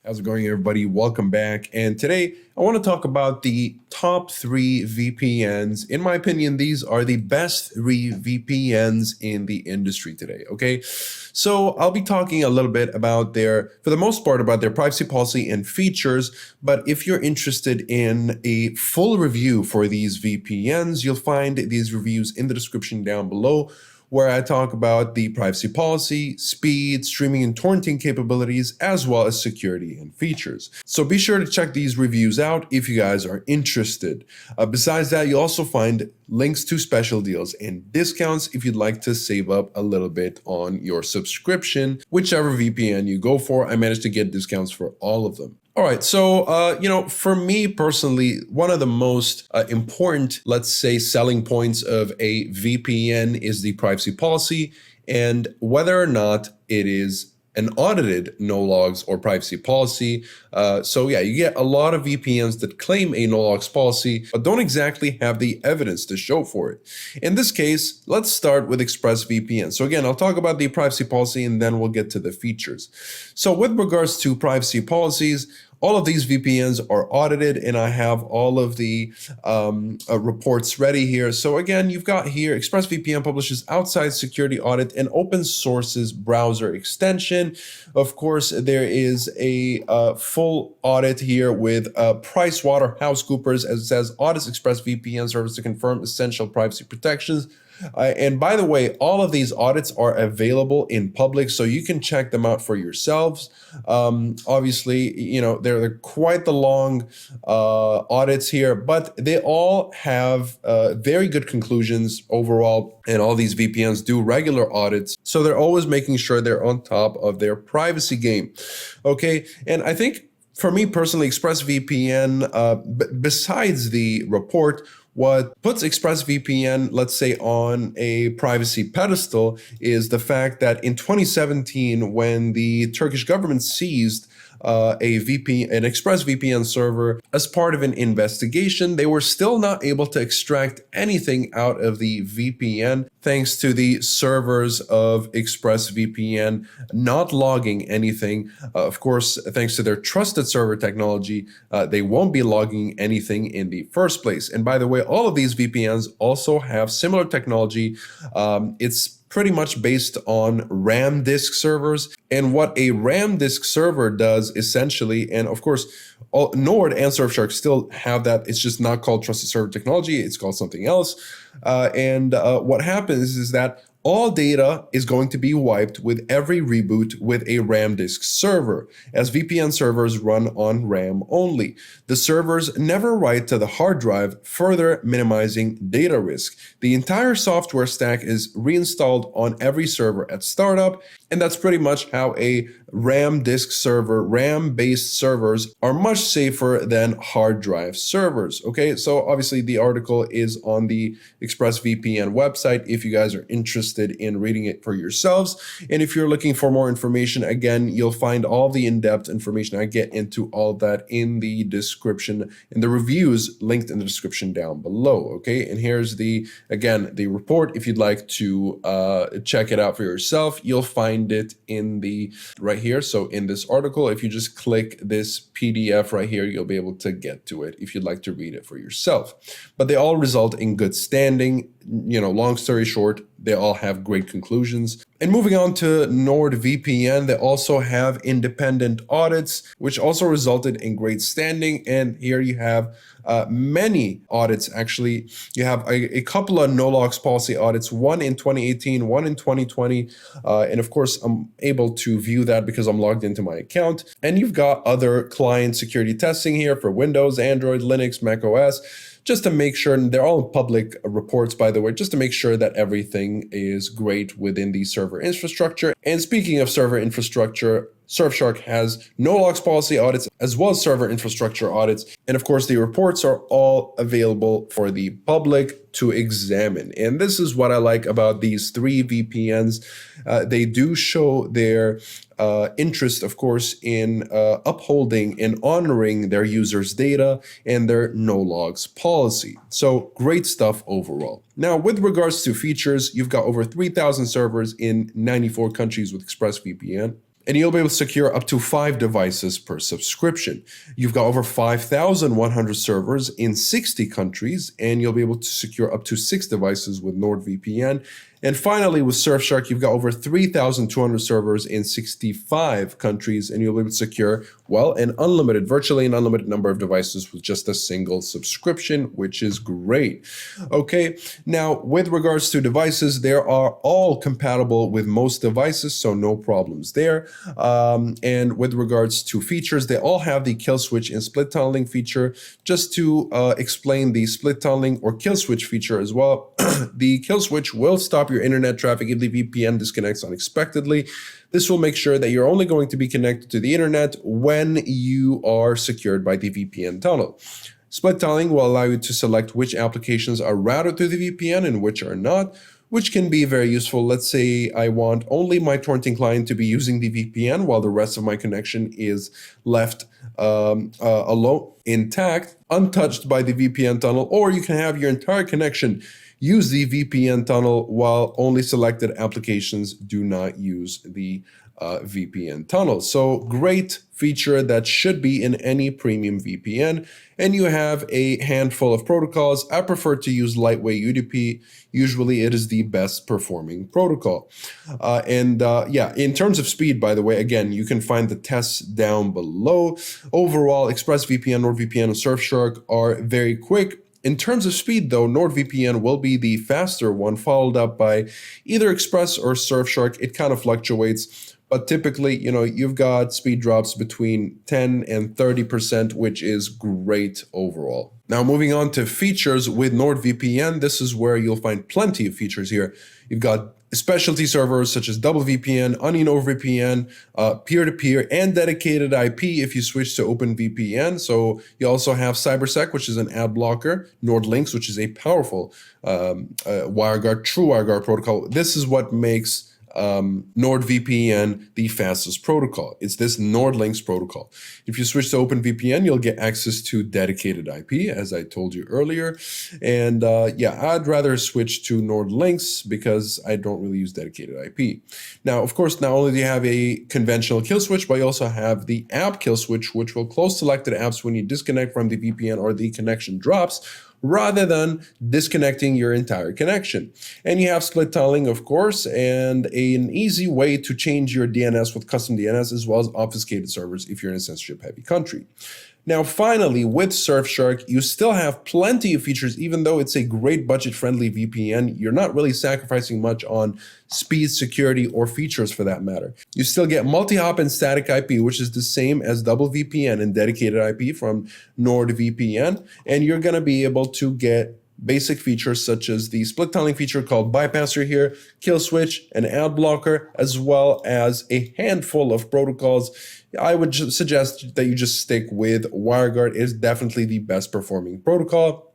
How's it going, everybody? Welcome back. And today I want to talk about the top 3 VPNs. In my opinion, these are the best 3 VPNs in the industry today. Okay. So I'll be talking a little bit about for the most part, about their privacy policy and features. But if you're interested in a full review for these VPNs, you'll find these reviews in the description down below, where I talk about the privacy policy, speed, streaming and torrenting capabilities, as well as security and features. So be sure to check these reviews out if you guys are interested. Besides that, you'll also find links to special deals and discounts if you'd like to save up a little bit on your subscription. Whichever VPN you go for, I managed to get discounts for all of them. All right, so, for me personally, one of the most important, let's say, selling points of a VPN is the privacy policy and whether or not it is an audited no logs or privacy policy. You get a lot of VPNs that claim a no logs policy, but don't exactly have the evidence to show for it. In this case, let's start with ExpressVPN. So again, I'll talk about the privacy policy and then we'll get to the features. So with regards to privacy policies, all of these VPNs are audited, and I have all of the reports ready here. So again, you've got here, ExpressVPN publishes outside security audit and open sources browser extension. Of course, there is a full audit here with PricewaterhouseCoopers, as it says, audits ExpressVPN service to confirm essential privacy protections. And by the way, all of these audits are available in public, so you can check them out for yourselves. Obviously, they're quite the long audits here, but they all have very good conclusions overall. And all these VPNs do regular audits, so they're always making sure they're on top of their privacy game. Okay, and I think for me personally, ExpressVPN, besides the report, what puts ExpressVPN, let's say, on a privacy pedestal is the fact that in 2017, when the Turkish government seized an ExpressVPN server as part of an investigation, they were still not able to extract anything out of the VPN thanks to the servers of ExpressVPN not logging anything. Of course, thanks to their trusted server technology, they won't be logging anything in the first place. And by the way, all of these VPNs also have similar technology. It's pretty much based on RAM disk servers. And what a RAM disk server does essentially, and of course, Nord and Surfshark still have that. It's just not called trusted server technology. It's called something else. What happens is that all data is going to be wiped with every reboot with a RAM disk server, as VPN servers run on RAM only. The servers never write to the hard drive, further minimizing data risk. The entire software stack is reinstalled on every server at startup, and that's pretty much how a RAM disk server, RAM-based servers are much safer than hard drive servers. Okay, so obviously the article is on the ExpressVPN website if you guys are interested in reading it for yourselves. And if you're looking for more information, again, you'll find all the in-depth information. I get into all that in the description, and the reviews linked in the description down below. Okay, and here's the report. If you'd like to check it out for yourself, you'll find it in the right here. So in this article, if you just click this PDF right here, you'll be able to get to it if you'd like to read it for yourself. But they all result in good standing. Long story short, they all have great conclusions. And moving on to NordVPN, they also have independent audits, which also resulted in great standing. And here you have many audits. Actually, you have a couple of no logs policy audits, one in 2018, one in 2020. And of course, I'm able to view that because I'm logged into my account. And you've got other client security testing here for Windows, Android, Linux, Mac OS, just to make sure, and they're all public reports, by the way, just to make sure that everything is great within the server infrastructure. And speaking of server infrastructure, Surfshark has no logs policy audits as well as server infrastructure audits. And of course, the reports are all available for the public to examine. And this is what I like about these 3 VPNs. They do show their interest, of course, in upholding and honoring their users' data and their no logs policy. So great stuff overall. Now, with regards to features, you've got over 3,000 servers in 94 countries with ExpressVPN. and you'll be able to secure up to 5 devices per subscription. You've got over 5,100 servers in 60 countries, and you'll be able to secure up to 6 devices with NordVPN. And finally, with Surfshark, you've got over 3,200 servers in 65 countries, and you'll be able to secure, well, virtually an unlimited number of devices with just a single subscription, which is great. Okay, now with regards to devices, they are all compatible with most devices, so no problems there. And with regards to features, they all have the kill switch and split tunneling feature. Just to explain the split tunneling or kill switch feature as well, the kill switch will stop your internet traffic if the VPN disconnects unexpectedly. This will make sure that you're only going to be connected to the internet when you are secured by the VPN tunnel. Split tunneling will allow you to select which applications are routed through the VPN and which are not, which can be very useful. Let's say I want only my torrenting client to be using the VPN while the rest of my connection is left alone, intact, untouched by the VPN tunnel, or you can have your entire connection use the VPN tunnel while only selected applications do not use the VPN tunnel. So great feature that should be in any premium VPN. And you have a handful of protocols. I prefer to use lightweight UDP. Usually it is the best performing protocol. Yeah, in terms of speed, by the way, again, you can find the tests down below. Overall, ExpressVPN, NordVPN, and Surfshark are very quick. In terms of speed, though, NordVPN will be the faster one, followed up by either Express or Surfshark. It kind of fluctuates, but typically, you've got speed drops between 10 and 30%, which is great overall. Now, moving on to features with NordVPN, this is where you'll find plenty of features here. You've got specialty servers such as double VPN, onion over VPN, peer-to-peer, and dedicated IP if you switch to OpenVPN. So you also have CyberSec, which is an ad blocker, NordLynx, which is a powerful WireGuard, true WireGuard protocol. This is what makes NordVPN the fastest protocol. It's this NordLynx protocol. If you switch to OpenVPN, you'll get access to dedicated IP, as I told you earlier. And yeah, I'd rather switch to NordLynx because I don't really use dedicated IP. Now, of course, not only do you have a conventional kill switch, but you also have the app kill switch, which will close selected apps when you disconnect from the VPN or the connection drops, rather than disconnecting your entire connection. And you have split tunneling, of course, and an easy way to change your DNS with custom DNS, as well as obfuscated servers if you're in a censorship-heavy country. Now, finally, with Surfshark, you still have plenty of features. Even though it's a great budget-friendly VPN, you're not really sacrificing much on speed, security, or features for that matter. You still get multi-hop and static IP, which is the same as double VPN and dedicated IP from NordVPN, and you're going to be able to get basic features such as the split tunneling feature called bypasser here, kill switch, an ad blocker, as well as a handful of protocols. I would suggest that you just stick with WireGuard. It is definitely the best performing protocol,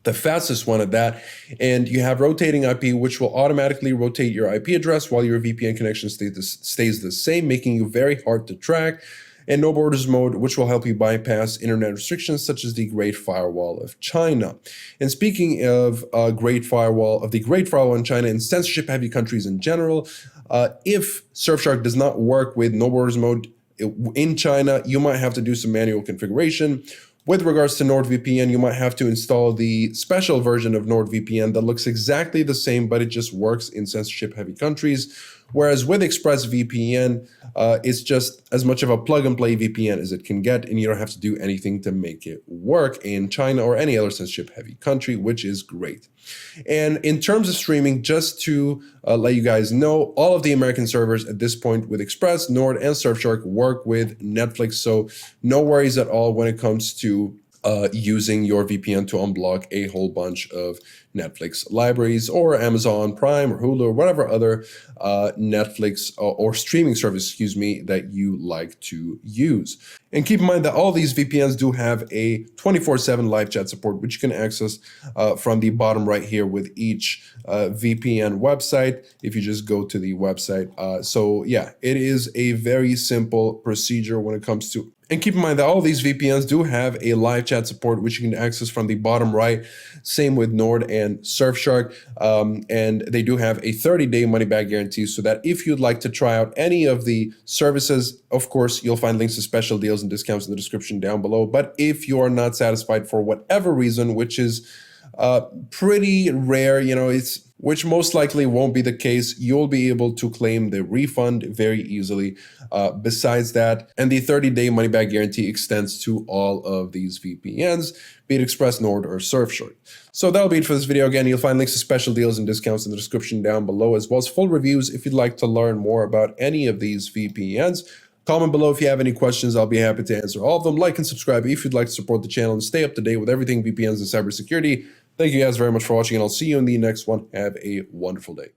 the fastest one at that. And you have rotating IP, which will automatically rotate your IP address while your VPN connection stays the same, making you very hard to track. And no borders mode, which will help you bypass internet restrictions such as the Great Firewall of China. And speaking of the Great Firewall in China and censorship-heavy countries in general, if Surfshark does not work with no borders mode in China, you might have to do some manual configuration. With regards to NordVPN, you might have to install the special version of NordVPN that looks exactly the same, but it just works in censorship-heavy countries. Whereas with ExpressVPN, it's just as much of a plug-and-play VPN as it can get, and you don't have to do anything to make it work in China or any other censorship-heavy country, which is great. And in terms of streaming, just to let you guys know, all of the American servers at this point with Express, Nord, and Surfshark work with Netflix, so no worries at all when it comes to using your VPN to unblock a whole bunch of Netflix libraries or Amazon Prime or Hulu or whatever other Netflix or streaming service, that you like to use. And keep in mind that all these VPNs do have a 24/7 live chat support, which you can access from the bottom right here with each VPN website if you just go to the website. So yeah, it is a very simple procedure when it comes to And keep in mind that all these VPNs do have a live chat support, which you can access from the bottom right. Same with Nord and Surfshark. And they do have a 30-day money-back guarantee, so that if you'd like to try out any of the services, of course, you'll find links to special deals and discounts in the description down below. But if you are not satisfied for whatever reason, which is pretty rare, which most likely won't be the case, you'll be able to claim the refund very easily. Besides that, and the 30-day money-back guarantee extends to all of these VPNs, be it Express, Nord, or Surfshark. So that'll be it for this video. Again, you'll find links to special deals and discounts in the description down below, as well as full reviews if you'd like to learn more about any of these VPNs. Comment below if you have any questions. I'll be happy to answer all of them. Like and subscribe if you'd like to support the channel and stay up to date with everything VPNs and cybersecurity. Thank you guys very much for watching, and I'll see you in the next one. Have a wonderful day.